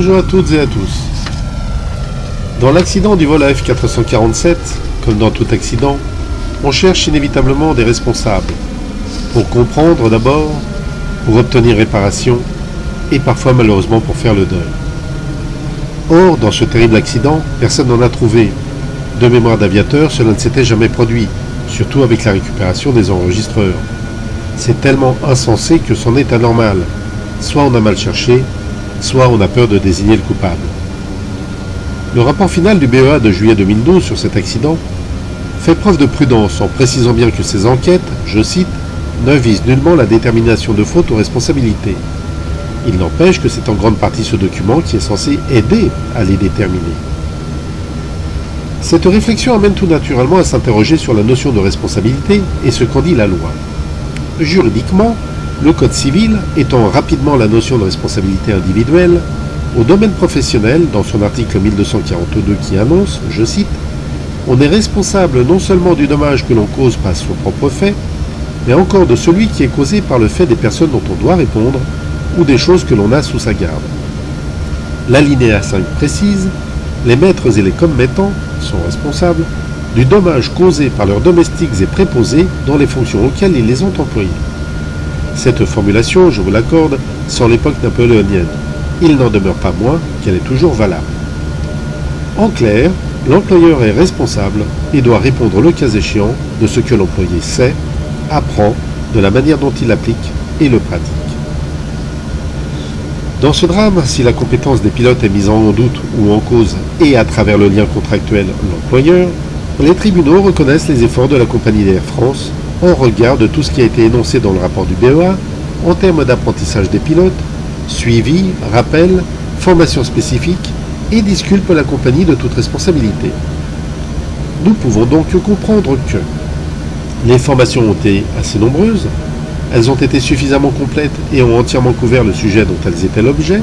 Bonjour à toutes et à tous. Dans l'accident du vol AF447, comme dans tout accident, on cherche inévitablement des responsables. Pour comprendre d'abord, pour obtenir réparation, et parfois malheureusement pour faire le deuil. Or, dans ce terrible accident, personne n'en a trouvé. De mémoire d'aviateur, cela ne s'était jamais produit, surtout avec la récupération des enregistreurs. C'est tellement insensé que c'en est anormal. Soit on a mal cherché, soit on a peur de désigner le coupable. Le rapport final du BEA de juillet 2012 sur cet accident fait preuve de prudence en précisant bien que ces enquêtes, je cite, ne visent nullement la détermination de faute ou responsabilité. Il n'empêche que c'est en grande partie ce document qui est censé aider à les déterminer. Cette réflexion amène tout naturellement à s'interroger sur la notion de responsabilité et ce qu'en dit la loi. Juridiquement, le Code civil étend rapidement la notion de responsabilité individuelle au domaine professionnel dans son article 1242 qui annonce, je cite, « On est responsable non seulement du dommage que l'on cause par son propre fait, mais encore de celui qui est causé par le fait des personnes dont on doit répondre ou des choses que l'on a sous sa garde. » L'alinéa 5 précise « Les maîtres et les commettants sont responsables du dommage causé par leurs domestiques et préposés dans les fonctions auxquelles ils les ont employés. » Cette formulation, je vous l'accorde, sans l'époque napoléonienne. Il n'en demeure pas moins qu'elle est toujours valable. En clair, l'employeur est responsable et doit répondre le cas échéant de ce que l'employé sait, apprend, de la manière dont il l'applique et le pratique. Dans ce drame, si la compétence des pilotes est mise en doute ou en cause et à travers le lien contractuel l'employeur, les tribunaux reconnaissent les efforts de la compagnie d'Air France en regard de tout ce qui a été énoncé dans le rapport du BEA en termes d'apprentissage des pilotes, suivi, rappel, formation spécifique et disculpe la compagnie de toute responsabilité. Nous pouvons donc comprendre que les formations ont été assez nombreuses, elles ont été suffisamment complètes et ont entièrement couvert le sujet dont elles étaient l'objet,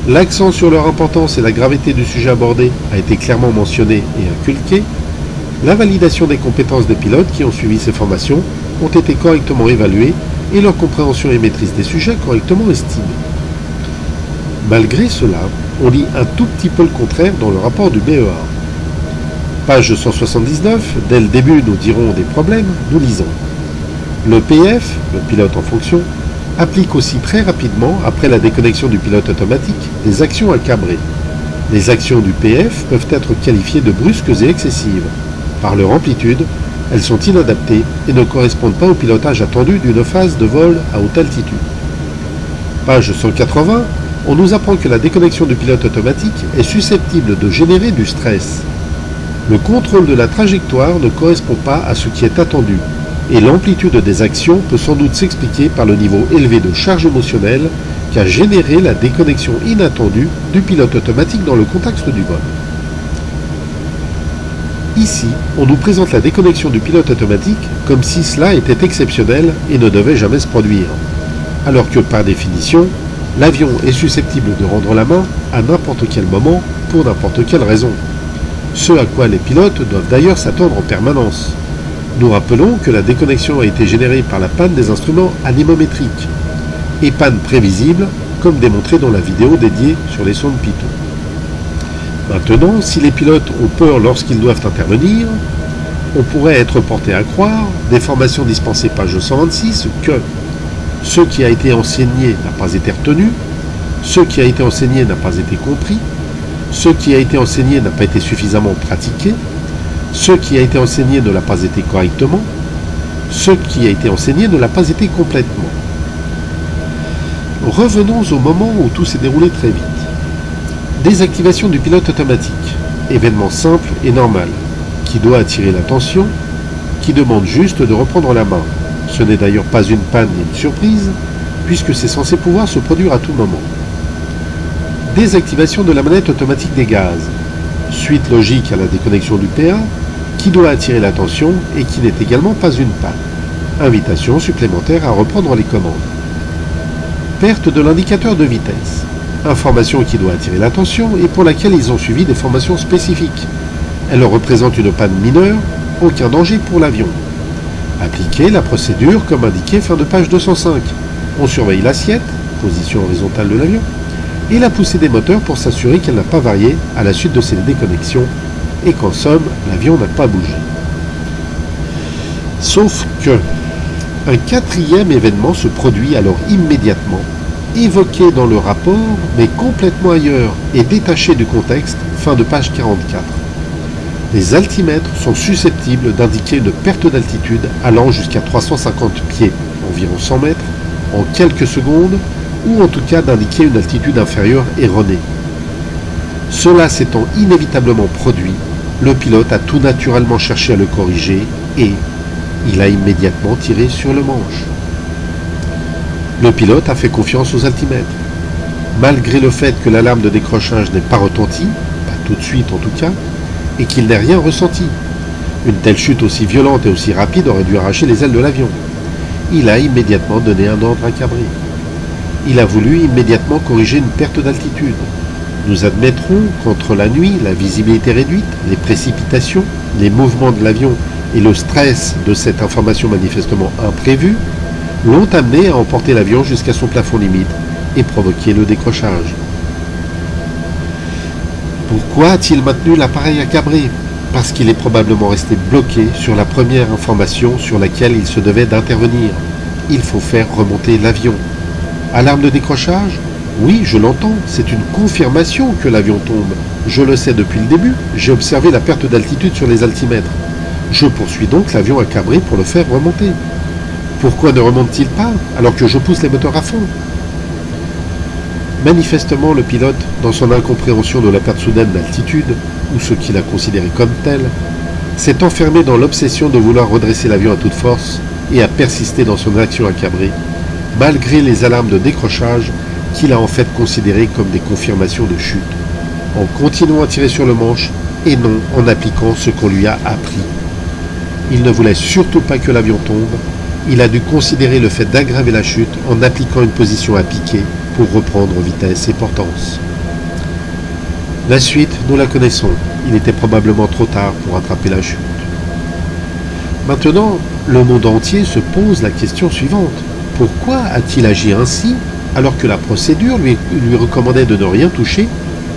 l'accent sur leur importance et la gravité du sujet abordé a été clairement mentionné et inculqué, la validation des compétences des pilotes qui ont suivi ces formations ont été correctement évaluées et leur compréhension et maîtrise des sujets correctement estimées. Malgré cela, on lit un tout petit peu le contraire dans le rapport du BEA. Page 179, dès le début nous dirons des problèmes, nous lisons. Le PF, le pilote en fonction, applique aussi très rapidement, après la déconnexion du pilote automatique, des actions à cabrer. Les actions du PF peuvent être qualifiées de brusques et excessives. Par leur amplitude, elles sont inadaptées et ne correspondent pas au pilotage attendu d'une phase de vol à haute altitude. Page 180, on nous apprend que la déconnexion du pilote automatique est susceptible de générer du stress. Le contrôle de la trajectoire ne correspond pas à ce qui est attendu, et l'amplitude des actions peut sans doute s'expliquer par le niveau élevé de charge émotionnelle qu'a généré la déconnexion inattendue du pilote automatique dans le contexte du vol. Ici, on nous présente la déconnexion du pilote automatique comme si cela était exceptionnel et ne devait jamais se produire, alors que par définition, l'avion est susceptible de rendre la main à n'importe quel moment pour n'importe quelle raison, ce à quoi les pilotes doivent d'ailleurs s'attendre en permanence. Nous rappelons que la déconnexion a été générée par la panne des instruments anémométriques, et panne prévisible, comme démontré dans la vidéo dédiée sur les sondes Pitot. Maintenant, si les pilotes ont peur lorsqu'ils doivent intervenir, on pourrait être porté à croire, des formations dispensées page 126, que ce qui a été enseigné n'a pas été retenu, ce qui a été enseigné n'a pas été compris, ce qui a été enseigné n'a pas été suffisamment pratiqué, ce qui a été enseigné ne l'a pas été correctement, ce qui a été enseigné ne l'a pas été complètement. Revenons au moment où tout s'est déroulé très vite. Désactivation du pilote automatique, événement simple et normal, qui doit attirer l'attention, qui demande juste de reprendre la main. Ce n'est d'ailleurs pas une panne ni une surprise, puisque c'est censé pouvoir se produire à tout moment. Désactivation de la manette automatique des gaz, suite logique à la déconnexion du PA, qui doit attirer l'attention et qui n'est également pas une panne. Invitation supplémentaire à reprendre les commandes. Perte de l'indicateur de vitesse. Information qui doit attirer l'attention et pour laquelle ils ont suivi des formations spécifiques. Elle représente une panne mineure, aucun danger pour l'avion. Appliquer la procédure comme indiqué fin de page 205. On surveille l'assiette, position horizontale de l'avion, et la poussée des moteurs pour s'assurer qu'elle n'a pas varié à la suite de ces déconnexions et qu'en somme, l'avion n'a pas bougé. Sauf que un quatrième événement se produit alors immédiatement, évoqué dans le rapport, mais complètement ailleurs et détaché du contexte, fin de page 44. Les altimètres sont susceptibles d'indiquer une perte d'altitude allant jusqu'à 350 pieds, environ 100 mètres, en quelques secondes, ou en tout cas d'indiquer une altitude inférieure erronée. Cela s'étant inévitablement produit, le pilote a tout naturellement cherché à le corriger et il a immédiatement tiré sur le manche. Le pilote a fait confiance aux altimètres. Malgré le fait que l'alarme de décrochage n'ait pas retenti, pas tout de suite en tout cas, et qu'il n'ait rien ressenti. Une telle chute aussi violente et aussi rapide aurait dû arracher les ailes de l'avion. Il a immédiatement donné un ordre à Cabri. Il a voulu immédiatement corriger une perte d'altitude. Nous admettrons qu'entre la nuit, la visibilité réduite, les précipitations, les mouvements de l'avion et le stress de cette information manifestement imprévue l'ont amené à emporter l'avion jusqu'à son plafond limite et provoquer le décrochage. Pourquoi a-t-il maintenu l'appareil à cabrer? Parce qu'il est probablement resté bloqué sur la première information sur laquelle il se devait d'intervenir. Il faut faire remonter l'avion. Alarme de décrochage? Oui, je l'entends, c'est une confirmation que l'avion tombe. Je le sais depuis le début, j'ai observé la perte d'altitude sur les altimètres. Je poursuis donc l'avion à cabrer pour le faire remonter. Pourquoi ne remonte-t-il pas alors que je pousse les moteurs à fond? Manifestement, le pilote, dans son incompréhension de la perte soudaine d'altitude, ou ce qu'il a considéré comme telle, s'est enfermé dans l'obsession de vouloir redresser l'avion à toute force et a persisté dans son action à cabrer, malgré les alarmes de décrochage qu'il a en fait considérées comme des confirmations de chute, en continuant à tirer sur le manche et non en appliquant ce qu'on lui a appris. Il ne voulait surtout pas que l'avion tombe, il a dû considérer le fait d'aggraver la chute en appliquant une position à piquer pour reprendre vitesse et portance. La suite, nous la connaissons. Il était probablement trop tard pour attraper la chute. Maintenant, le monde entier se pose la question suivante. Pourquoi a-t-il agi ainsi alors que la procédure lui recommandait de ne rien toucher,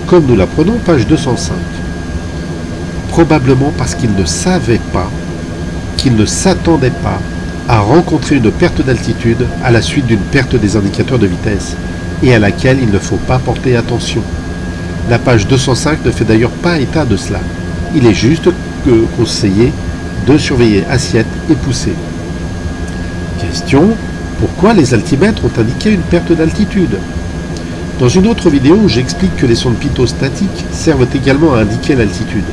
comme nous l'apprenons, page 205? Probablement parce qu'il ne savait pas, qu'il ne s'attendait pas à rencontrer une perte d'altitude à la suite d'une perte des indicateurs de vitesse, et à laquelle il ne faut pas porter attention. La page 205 ne fait d'ailleurs pas état de cela. Il est juste conseillé de surveiller assiette et poussée. Question: pourquoi les altimètres ont indiqué une perte d'altitude? Dans une autre vidéo, j'explique que les sondes pitostatiques servent également à indiquer l'altitude.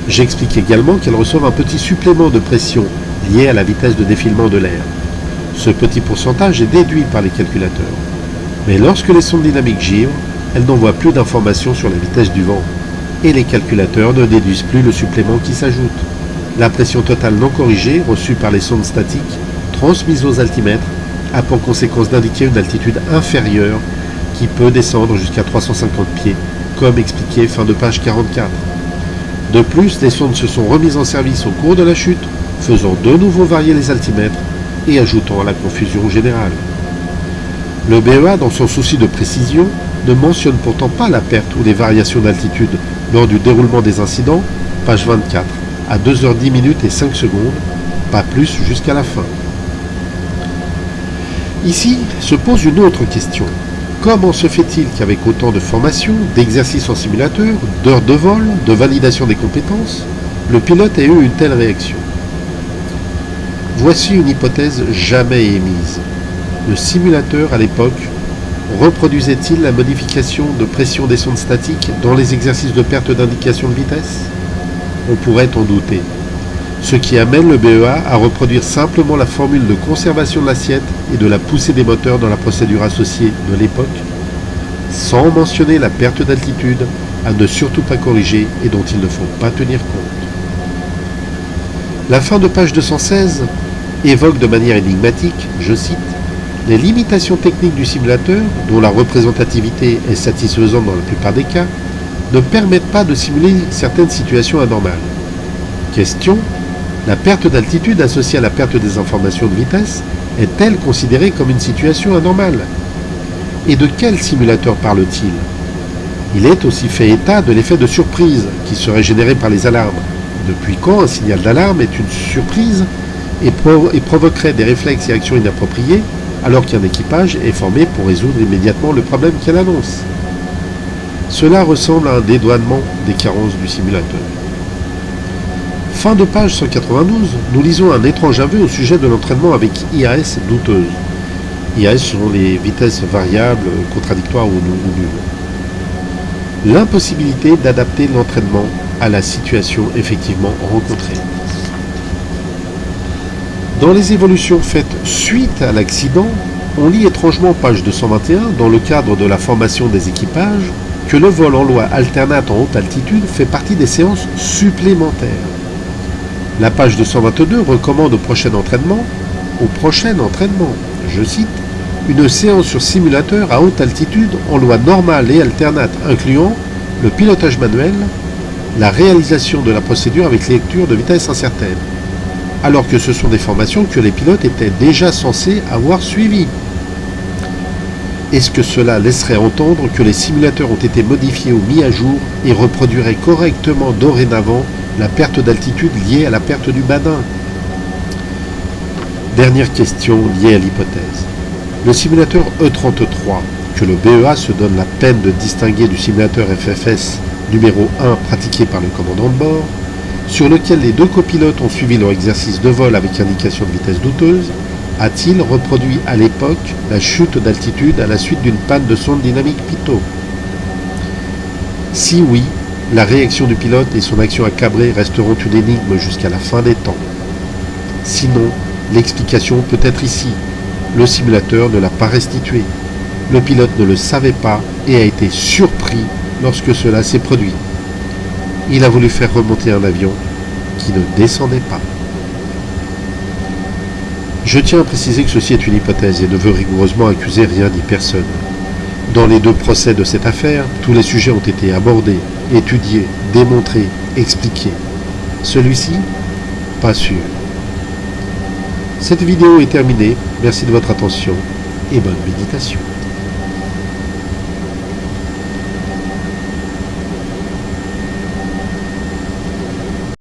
J'explique également qu'elles reçoivent un petit supplément de pression lié à la vitesse de défilement de l'air. Ce petit pourcentage est déduit par les calculateurs. Mais lorsque les sondes dynamiques givrent, elles n'envoient plus d'informations sur la vitesse du vent, et les calculateurs ne déduisent plus le supplément qui s'ajoute. La pression totale non corrigée, reçue par les sondes statiques, transmise aux altimètres, a pour conséquence d'indiquer une altitude inférieure qui peut descendre jusqu'à 350 pieds, comme expliqué fin de page 44. De plus, les sondes se sont remises en service au cours de la chute, faisant de nouveau varier les altimètres et ajoutant à la confusion générale. Le BEA, dans son souci de précision, ne mentionne pourtant pas la perte ou les variations d'altitude lors du déroulement des incidents, page 24, à 2h10 minutes et 5 secondes, pas plus jusqu'à la fin. Ici se pose une autre question. Comment se fait-il qu'avec autant de formations, d'exercices en simulateur, d'heures de vol, de validation des compétences, le pilote ait eu une telle réaction? Voici une hypothèse jamais émise. Le simulateur, à l'époque, reproduisait-il la modification de pression des sondes statiques dans les exercices de perte d'indication de vitesse? On pourrait en douter. Ce qui amène le BEA à reproduire simplement la formule de conservation de l'assiette et de la poussée des moteurs dans la procédure associée de l'époque, sans mentionner la perte d'altitude à ne surtout pas corriger et dont il ne faut pas tenir compte. La fin de page 216 évoque de manière énigmatique, je cite, « Les limitations techniques du simulateur, dont la représentativité est satisfaisante dans la plupart des cas, ne permettent pas de simuler certaines situations anormales. » Question: la perte d'altitude associée à la perte des informations de vitesse est-elle considérée comme une situation anormale? Et de quel simulateur parle-t-il? Il est aussi fait état de l'effet de surprise qui serait généré par les alarmes. Depuis quand un signal d'alarme est une surprise et provoquerait des réflexes et actions inappropriées alors qu'un équipage est formé pour résoudre immédiatement le problème qu'elle annonce? Cela ressemble à un dédouanement des carences du simulateur. Fin de page 192, nous lisons un étrange aveu au sujet de l'entraînement avec IAS douteuse. IAS sont les vitesses variables, contradictoires ou nulles. L'impossibilité d'adapter l'entraînement à la situation effectivement rencontrée. Dans les évolutions faites suite à l'accident, on lit étrangement page 221, dans le cadre de la formation des équipages, que le vol en loi alternate en haute altitude fait partie des séances supplémentaires. La page 222 recommande au prochain entraînement, je cite, une séance sur simulateur à haute altitude en loi normale et alternate incluant le pilotage manuel, la réalisation de la procédure avec lecture de vitesse incertaine, alors que ce sont des formations que les pilotes étaient déjà censés avoir suivies. Est-ce que cela laisserait entendre que les simulateurs ont été modifiés ou mis à jour et reproduiraient correctement dorénavant la perte d'altitude liée à la perte du badin? Dernière question liée à l'hypothèse. Le simulateur E33, que le BEA se donne la peine de distinguer du simulateur FFS numéro 1 pratiqué par le commandant de bord, sur lequel les deux copilotes ont suivi leur exercice de vol avec indication de vitesse douteuse, a-t-il reproduit à l'époque la chute d'altitude à la suite d'une panne de sonde dynamique pitot? Si oui, la réaction du pilote et son action à cabrer resteront une énigme jusqu'à la fin des temps. Sinon, l'explication peut être ici. Le simulateur ne l'a pas restitué. Le pilote ne le savait pas et a été surpris lorsque cela s'est produit. Il a voulu faire remonter un avion qui ne descendait pas. Je tiens à préciser que ceci est une hypothèse et ne veut rigoureusement accuser rien ni personne. Dans les deux procès de cette affaire, tous les sujets ont été abordés, étudiés, démontrés, expliqués. Celui-ci, pas sûr. Cette vidéo est terminée. Merci de votre attention et bonne méditation.